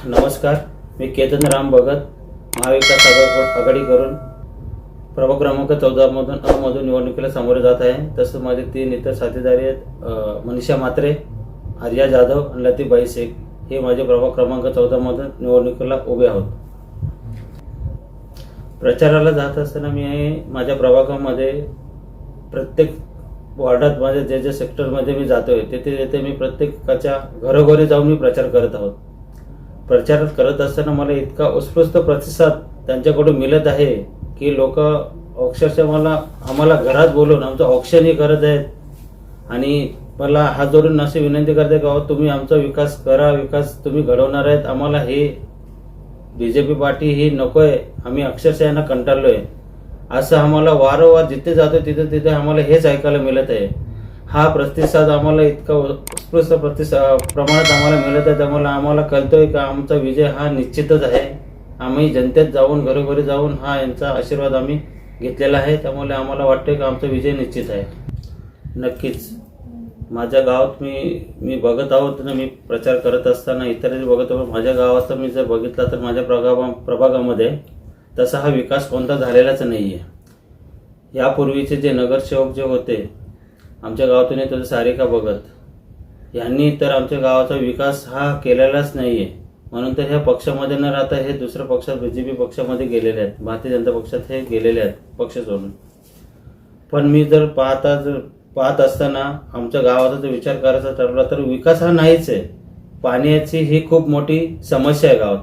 नमस्कार, मी केतन राम भगत, महाविकास आघाडीकडून प्रभाग क्रमांक 14 मधून मधून निवडणुकीला सामोरे जात आहे। तसंच माझे 3 इतर साथीदारी आहेत, मनीषा म्हात्रे, आर्या जाधव आणि लतीफबाई शेख। हे माझे प्रभाग क्रमांक 14 मधून निवडणुकीला उभे आहोत। प्रचाराला जात असताना मी माझ्या प्रभागामध्ये प्रत्येक वार्डात माझ्या जे सेक्टरमध्ये मी जातोय तेथे मी प्रत्येकाच्या घरोघरी जाऊन मी प्रचार करत आहोत। प्रचार करत असताना मला इतका उत्स्फूर्त प्रतिसाद त्यांच्याकडून मिळत आहे की लोक अक्षरशः आम्हाला घरात बोलून आमचं औक्षणही करत आहेत आणि मला हात जोडून अशी विनंती करते की तुम्ही आमचा विकास करा, विकास तुम्ही घडवणार आहेत, आम्हाला हे बीजेपी पार्टी ही नकोय, आम्ही अक्षरशः यांना कंटाळलोय, असं आम्हाला वारंवार जिथे जातो तिथे आम्हाला हेच ऐकायला मिळत आहे। हा प्रतिसाद आम्हाला इतका उत्स्फूर्त प्रमाणात आम्हाला मिळत आहे, त्यामुळे आम्हाला कळतोय की आमचा विजय हा निश्चितच आहे। आम्ही जनतेत जाऊन घरोघरी जाऊन हा यांचा आशीर्वाद आम्ही घेतलेला आहे, त्यामुळे आम्हाला वाटतं की आमचा विजय निश्चित आहे। नक्कीच माझ्या गावात मी बघत आहोत ना, मी प्रचार करत असताना इतरही बघत आहोत। माझ्या गावाचा मी जर बघितला तर माझ्या प्रभागामध्ये तसा हा विकास कोणता झालेलाच नाही आहे। यापूर्वीचे जे नगरसेवक जे होते आमच्या गावातून येतो सारिका भगत यांनी तर आमच्या गावाचा विकास हा केलेलाच नाही आहे, म्हणून तर ह्या पक्षामध्ये न राहता हे दुसऱ्या पक्षात बीजेपी पक्षामध्ये गेलेले आहेत, भारतीय जनता पक्षात हे गेलेले आहेत पक्ष सोडून। पण मी जर पाहत असताना आमच्या गावाचा जर विचार करायचा ठरला तर विकास हा नाहीच आहे। पाण्याची ही खूप मोठी समस्या आहे गावात,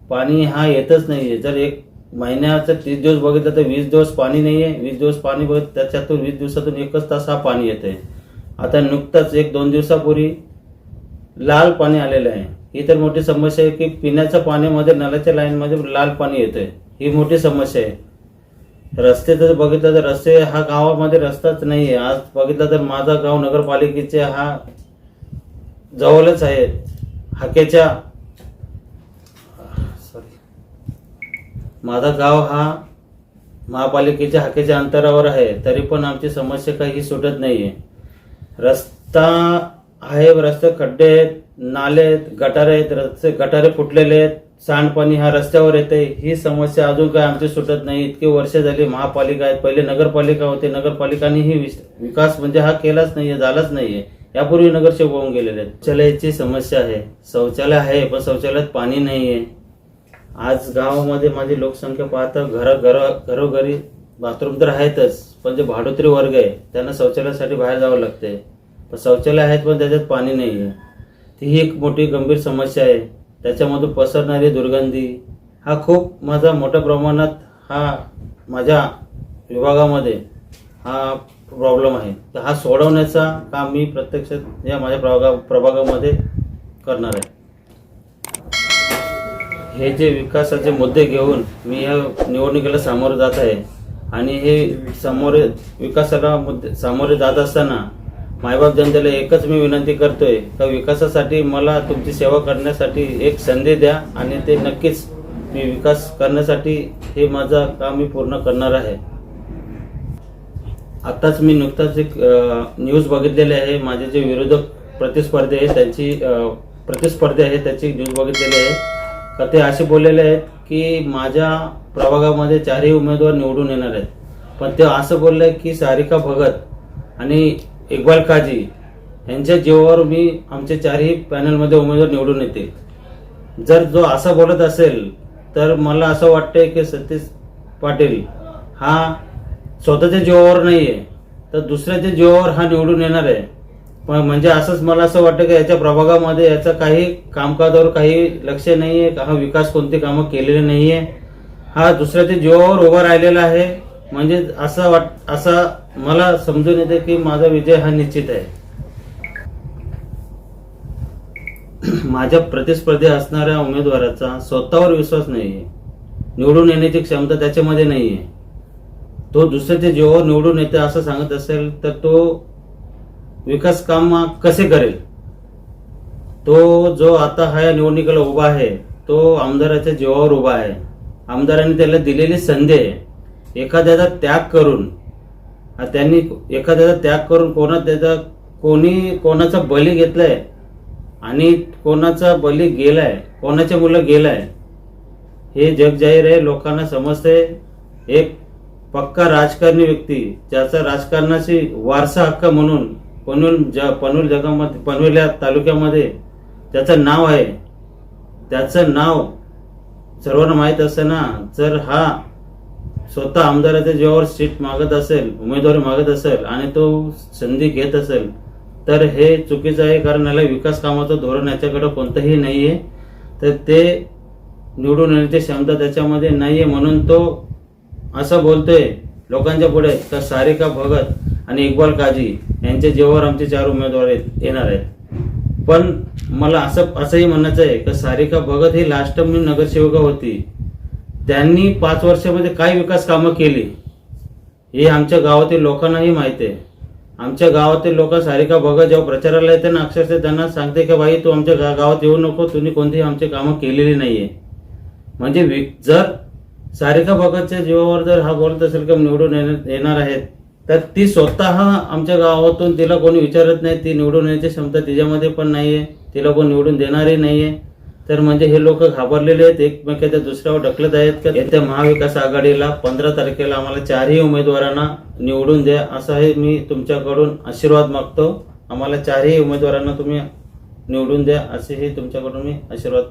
पाणी हा येतच नाहीये। जर एक महिन्याचं 30 दिवस बघितलं तर 20 दिवस पाणी नाहीये, 20 दिवस पाणी बघितलं त्याच्यातून 20 दिवसातून 1 तास हा पाणी येतंय। आता नुकताच 1-2 दिवसापूर्वी लाल पाणी आलेलं आहे। ही तर मोठी समस्या आहे की पिण्याच्या पाण्यामध्ये नळाच्या लाईनमध्ये लाल पाणी येतंय, ही मोठी समस्या आहे। रस्ते तर बघितलं तर रस्ते हा गावामध्ये रस्ताच नाहीये। आज बघितलं तर माझा गाव नगरपालिकेचे हा जवळच आहे, माझा गाव हा महापालिकेच्या हाकेच्या अंतरावर आहे, तरी पण आमची समस्या काही सुटत नाहीये। रस्ता आहे, रस्ते खड्डे आहेत, नाले आहेत, गटारे आहेत, गटारे फुटलेले आहेत, सांडपाणी हा रस्त्यावर येते, ही समस्या अजून काय आमची सुटत नाही। इतकी वर्ष झाली महापालिका आहेत, पहिले नगरपालिका होते, नगरपालिकांनी विकास म्हणजे हा केलाच नाहीये, झालाच नाहीये। यापूर्वी नगरसेवक होऊन गेलेले आहेत। शौचालयाची समस्या आहे, शौचालय आहे पण शौचालयात पाणी नाहीये। आज गावामध्ये माझी लोकसंख्या पाहता घरोघरी बाथरूम तर आहेतच, पण जे भाडोत्री वर्ग आहे त्यांना शौचालयासाठी बाहेर जावं लागते, पण शौचालय आहेत पण त्याच्यात पाणी नाहीये। ही एक मोठी गंभीर समस्या आहे। त्याच्यामधून पसरणारी दुर्गंधी हा खूप मोठ्या प्रमाणात हा माझ्या विभागामध्ये हा प्रॉब्लेम आहे। तर हा सोडवण्याचा काम मी प्रत्यक्षात या माझ्या प्रभागामध्ये करणार आहे। हे जे विकासाचे मुद्दे घेऊन मी या निवडणुकीला सामोरे जात आहे आणि हे विकासाला सामोरे जात असताना मायबाप जनतेला एकच मी विनंती करतोय का विकासासाठी मला तुमची सेवा करण्यासाठी एक संधी द्या आणि ते नक्कीच मी विकास करण्यासाठी हे माझं काम मी पूर्ण करणार आहे। आताच मी नुकताच एक न्यूज बघितलेली आहे, माझे जे विरोधक प्रतिस्पर्धी आहे त्याची न्यूज बघितलेली आहे का ते असे बोललेले आहेत की माझ्या प्रभागामध्ये 4ही उमेदवार निवडून येणार आहेत, पण ते असं बोलले की सारिका भगत आणि इक्बाल काजी यांच्या जीवावर मी आमचे 4ही पॅनलमध्ये उमेदवार निवडून येतील। जर जो असं बोलत असेल तर मला असं वाटतंय की सतीश पाटील हा स्वतःच्या जीवावर नाहीये तर दुसऱ्याच्या जीवावर हा निवडून येणार आहे। पण म्हणजे असंच मला असं वाटतं की याच्या प्रभागामध्ये याचं काही कामकाजावर काही लक्ष नाहीये, हा विकास कोणती कामं केलेली नाहीये, हा दुसऱ्याच्या जीवावर उभा राहिलेला आहे। म्हणजे असं मला समजून येते की माझा विजय हा निश्चित आहे। माझ्या प्रतिस्पर्धी असणाऱ्या उमेदवाराचा स्वतःवर विश्वास नाहीये, निवडून येण्याची क्षमता त्याच्यामध्ये नाहीये। तो दुसऱ्याच्या जीवावर निवडून येते असं सांगत असेल तर तो विकास काम कसे करेल? तो जो आता हा निवडणुकीला उभा आहे तो आमदाराच्या जीवावर उभा आहे। आमदारांनी त्याला दिलेली संधी आहे, एखाद्याचा त्याग करून कोणी कोणाचा बली घेतलाय आणि कोणाचा बली गेलाय, कोणाचे मुलं गेलाय हे जग जाहीर आहे, लोकांना समजते. एक पक्का राजकारणी व्यक्ती ज्याचा राजकारणाची वारसा हक्क म्हणून पनवेल जगामध्ये, पनवेल या तालुक्यामध्ये ज्याचं नाव आहे, त्याचं नाव सर्वांना माहीत असताना जर हा स्वतः आमदाराच्या जीवावर सीट मागत असेल, उमेदवारी मागत असेल आणि तो संधी घेत असेल तर हे चुकीचं आहे. कारण याला विकास कामाचं धोरण याच्याकडे कोणतंही नाही आहे. तर ते निवडून येण्याची क्षमता त्याच्यामध्ये नाही आहे, म्हणून तो असं बोलतोय लोकांच्या पुढे का सारिका भगत आणि इक्बाल काजी यांच्या जीवावर आमचे 4 उमेदवार येणार आहेत. पण मला असंही म्हणायचं आहे की सारिका भगत ही लास्ट टाइम नगरसेविका होती, त्यांनी 5 वर्षामध्ये काय विकास कामं केली हे आमच्या गावातील लोकांनाही माहिती आहे. आमच्या गावातील लोक सारिका भगत जेव्हा प्रचाराला येते ना, अक्षरशः त्यांना सांगते की बाई तू आमच्या गावात येऊ नको, तुम्ही कोणतीही आमची कामं केलेली नाहीये. म्हणजे जर सारिका भगतच्या जीवावर जर हा बोलत असेल की निवडून येणार आहेत, तर ती स्वतः आमच्या गावातून तिला कोणी विचारत नाही, ती निवडून येण्याची क्षमता तिच्यामध्ये पण नाहीये, तिला कोण निवडून देणारही नाहीये. तर म्हणजे हे लोक घाबरलेले आहेत, एकमेकांच्या दुसऱ्यावर ढकलत आहेत की येत्या महाविकास आघाडीला 15 तारखेला आम्हाला 4ही उमेदवारांना निवडून द्या, असं हे मी तुमच्याकडून आशीर्वाद मागतो. आम्हाला 4ही उमेदवारांना तुम्ही निवडून द्या, असेही तुमच्याकडून मी आशीर्वाद